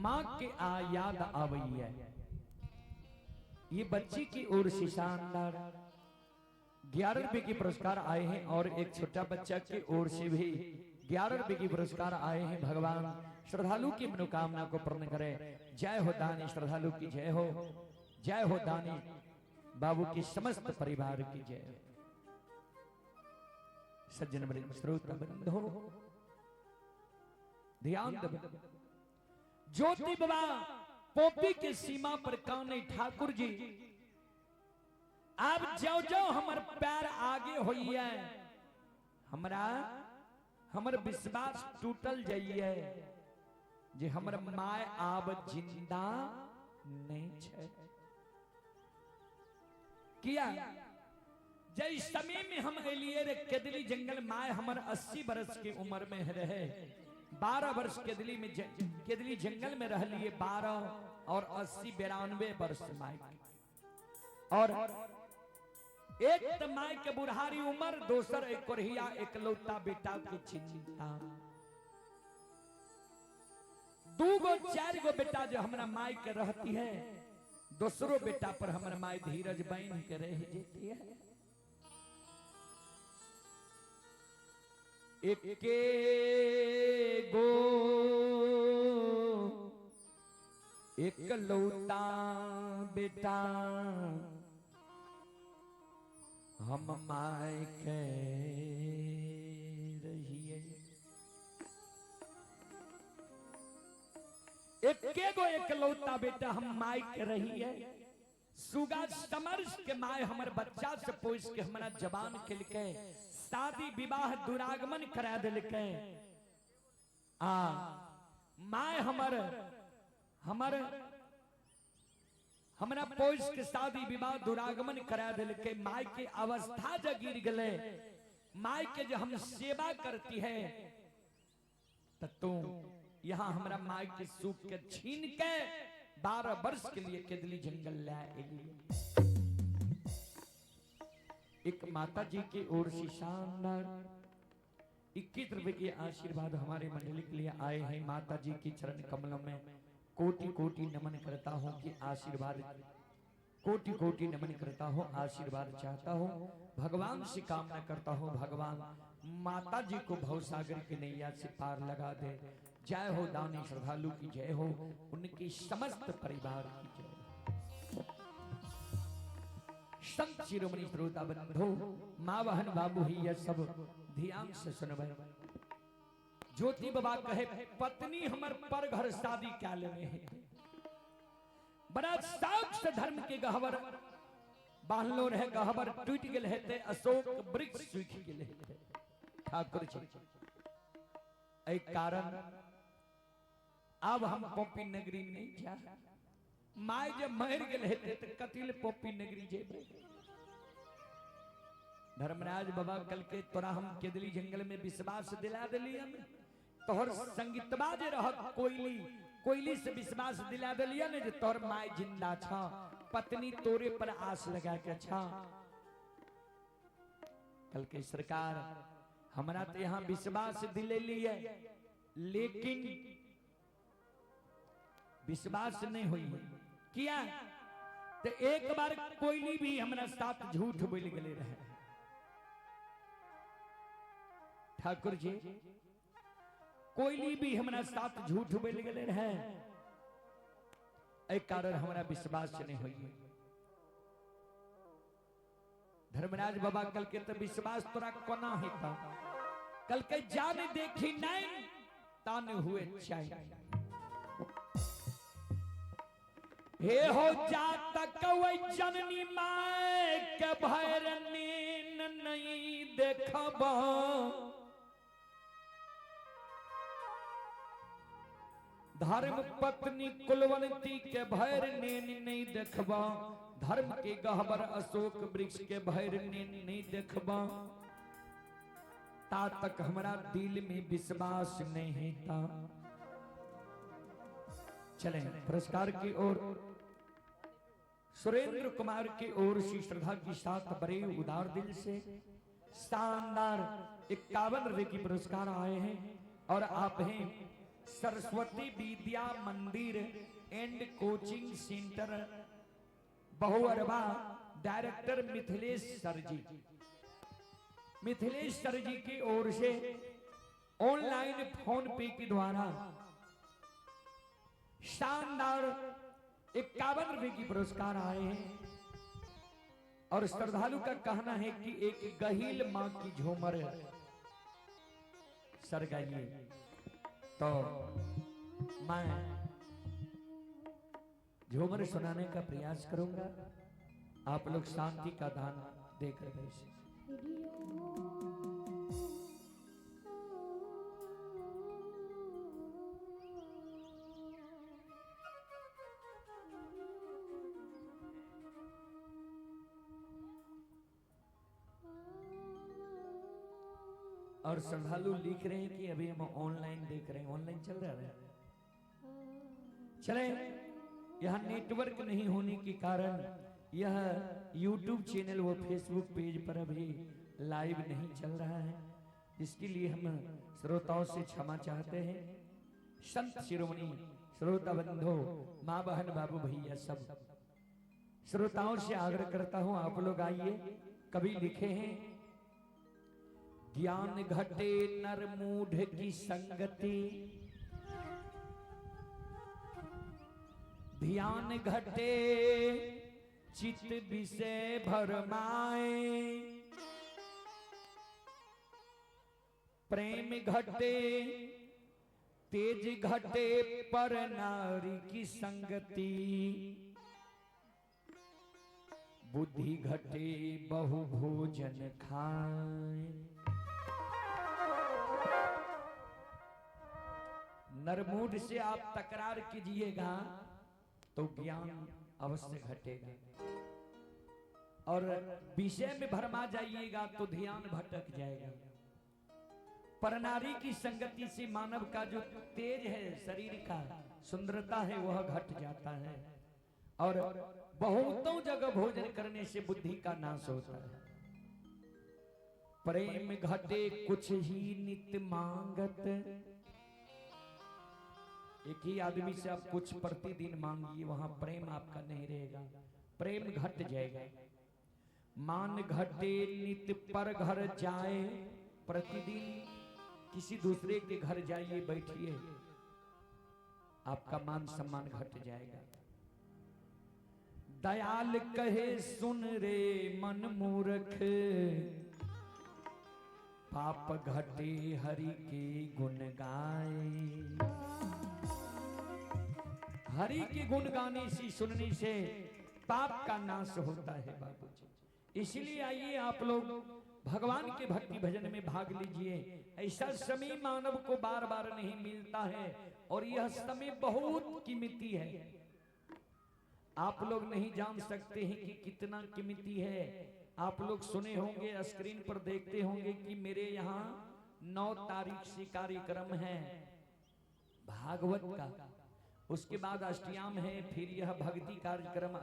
माँ के याद आवई है। ये बच्ची की ओर से शानदार 11 रुपए के पुरस्कार आए हैं और एक छोटा बच्चा की ओर से भी 11 रुपए के पुरस्कार आए हैं। भगवान श्रद्धालु की मनोकामना को पूर्ण करे। जय हो दानी श्रद्धालु की जय हो, जय हो दानी बाबू की समस्त परिवार की जय हो। सज्जन वृंद श्रोता बंधो ध्यान दो। ज्योति बाबा पोपी के सीमा पर काने ठाकुर जी अब जो जो हमर पैर आगे होई है हमरा हमर विश्वास टूटल जाइए जे हमर माय आब जिंदा नहीं छे। किया जय समय में हम एलिए रे केदली जंगल माय हमर 80 वर्ष की उम्र में रहे। 12 वर्ष केदली में केदली जंगल में रह लिए 12 और 80 92 वर्ष माय और एक त माय के बुढ़ारी उम्र, दोसर एक कोरहिया एकलौता बेटा की चिंता। 2 गो 4 गो बेटा जो हमरा माय के रहती है, दूसरो बेटा पर हमरा माय धीरज बांध के रह जेती है। एके गो एकलौता बेटा हम माय के रहिए। एके गो एकलौता बेटा हम माय के रहिए। सुगा समर्श के माय हमर बच्चा से पोस के हमरा जवान के शादी विवाह दुरागमन करा दिलके। माय हमर हमरा पोस के शादी विवाह दुरागमन करा दिलके। माय के अवस्था जब गिर गले, माय के जो हम सेवा करती है तो तुम यहाँ हमरा माय के सुख के छीन के 12 वर्ष के लिए केदली जंगल लाए। एक माता जी की ओर से शानदार 21 रुपए के आशीर्वाद हमारे मंडली के लिए आए हैं। माता जी की चरण कमलों में कोटि कोटि नमन करता हूँ कि आशीर्वाद, कोटि कोटि नमन करता हूँ, आशीर्वाद चाहता हूँ। भगवान से कामना करता हूँ भगवान माता जी को भवसागर की नैया से पार लगा दे। जय हो दानी श्रद्धालु की जय हो, उनकी समस्त परिवार की जय हो। संत शिरोमणि श्रोता बंधो माँ बहन बाबू ही यह सब ध्यान से सुनबे। ज्योति बाबा कहे पत्नी हमर पर घर शादी क्या लेने है। बड़ा साक्ष्य धर्म के गहवर बांधलो रहे, गहवर टूट गेल हेते, अशोक वृक्ष सूख गेल हेते। ठाकुर जी एक कारण अब हम पोपी नगरी नहीं जा। माय जब मर गेल हेते तो कतिल पोपी नगरी जेबे। धर्मराज बाबा कल के तोरा हम केदली जंगल में विश्वास दिला दिलियन, तोहर संगीतबा जे रहत कोयली, कोयली से विश्वास दिला दिलियन जे तोहर माय जिंदा छा, पत्नी तोरे पर आस लगा के छा। कल के सरकार हमरा तो यहाँ विश्वास दिलेली है, लेकिन विश्वास नहीं हुई। किया तो एक बार कोयली भी हमरा साथ झूठ बोल गले रहे। ठाकुर जी कोयली भी हमरा साथ झूठ बोल गले रहे, एक कारण हमरा विश्वास नहीं हुई। धर्मराज बाबा कल के तो विश्वास तोरा कोना हेता, कल के जान देखी नहीं तान हुए चाहिए। हे हो जात कवै जननी माय के भैर नीन नहीं देखबा। धर्म पत्नी कुलवंती के भैर नीन नहीं देखबा। धर्म के गहवर अशोक वृक्ष के भैर नीन नहीं देखबा। ता तक हमारा दिल में विश्वास नहीं था। चले पुरस्कार की ओर सुरेंद्र कुमार की ओर से श्रद्धा के साथ बड़े उदार दिल से शानदार 51 रुपए की पुरस्कार आए हैं। और आप हैं Saraswati Vidya Mandir and coaching centre Bahuarba director Mithilesh sir ji, Mithilesh sir ji की ओर से ऑनलाइन फोन पे के द्वारा शानदार 51 रुपए की पुरस्कार आए हैं। और श्रद्धालु का कहना है कि एक गहील मां की झूमर सर गाइए, तो मैं झूमर सुनाने का प्रयास करूंगा। आप लोग शांति का दान देकर बैठे। और श्रद्धालु लिख रहे हैं कि अभी हम ऑनलाइन देख रहे हैं, ऑनलाइन चल रहा है। चले, यहाँ नेटवर्क नहीं होने के कारण यह YouTube चैनल व फेसबुक पेज पर अभी लाइव नहीं चल रहा है, इसके लिए हम श्रोताओं से क्षमा चाहते हैं। संत शिरोमणि श्रोता बंधो माँ बहन बाबू भैया सब श्रोताओं से आग्रह करता हूँ, आप लोग आइए। कभी लिखे हैं, ज्ञान घटे नर मूढ़ की संगति, ध्यान घटे चित्त विषय भरमाए, प्रेम घटे तेज घटे पर नारी की संगति, बुद्धि घटे बहु भोजन खाए। नरमूड से आप तकरार कीजिएगा तो ज्ञान अवश्य घटेगा, और विषय में भरमा जाइएगा तो ध्यान भटक जाएगा। पर नारी की संगति से मानव का जो तेज है, शरीर का सुंदरता है, वह घट जाता है। और बहुतों जगह भोजन करने से बुद्धि का नाश होता है। प्रेम घटे कुछ ही नित मांगत, एक ही आदमी से आप कुछ प्रतिदिन मांगिए, वहां प्रेम आपका नहीं रहेगा, प्रेम घट जाएगा। मान घटे नित पर घर जाए, प्रतिदिन किसी दूसरे के घर जाइए, बैठिए, आपका मान सम्मान घट जाएगा। दयाल कहे सुन रे मन मूर्ख, पाप घटे हरि के गुण गाए। हरि के गुण गाने से, सुनने से पाप का नाश होता है बाबूजी। इसलिए आइए आप लोग भगवान के भक्ति भजन में भाग लीजिए। ऐसा समय मानव को बार बार नहीं मिलता है, और यह समय बहुत कीमती है। आप लोग नहीं जान सकते हैं कि कितना कीमती है। आप लोग सुने होंगे, स्क्रीन पर देखते होंगे कि मेरे यहाँ 9 तारीख से कार्यक्रम है भागवत का, उसके बाद अष्टयाम है, फिर यह भक्ति कार्यक्रम